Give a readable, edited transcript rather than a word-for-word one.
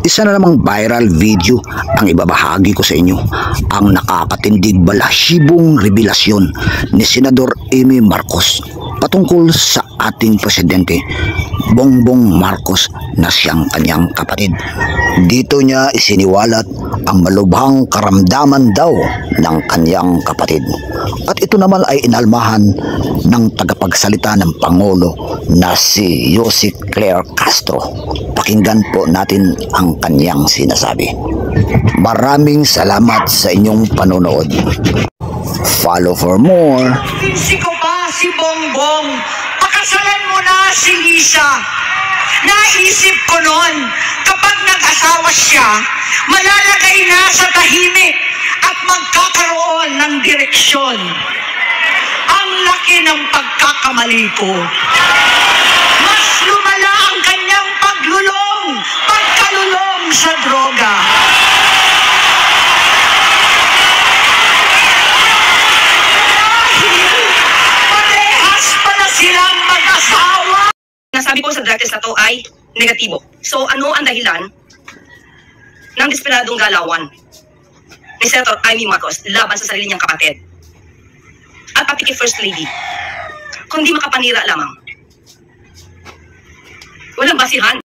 Isa na namang viral video ang ibabahagi ko sa inyo, ang nakakatindig balahibong revelasyon ni Senador Amy Marcos patungkol sa ating presidente Bongbong Marcos na siyang kanyang kapatid. Dito niya isiniwalat ang malubhang karamdaman daw ng kanyang kapatid. At ito naman ay inalmahan ng tagapagsalita ng Pangulo na si Jose Claire Castro. Pakinggan po natin ang kanyang sinasabi. Maraming salamat sa inyong panonood. Follow for more. Pinsi ko pa si Bongbong. Pakasalan mo na si Lisa. Naisip ko noon, kapag nag-asawa siya, malalagay na sa tahimik at magkakaroon ng direksyon. Ang laki ng pagkakamali ko. Mas lumala ang kanyang pagkalulong sa droga. Parehas pala silang mag-asawa. Nasabi ko sa drug test na to ay negatibo. So ano ang dahilan ng desperadong galawan ni Senator Amy Marcos laban sa sarili niyang kapatid at pati kay First Lady? Kundi makapanira lamang. Walang basihan.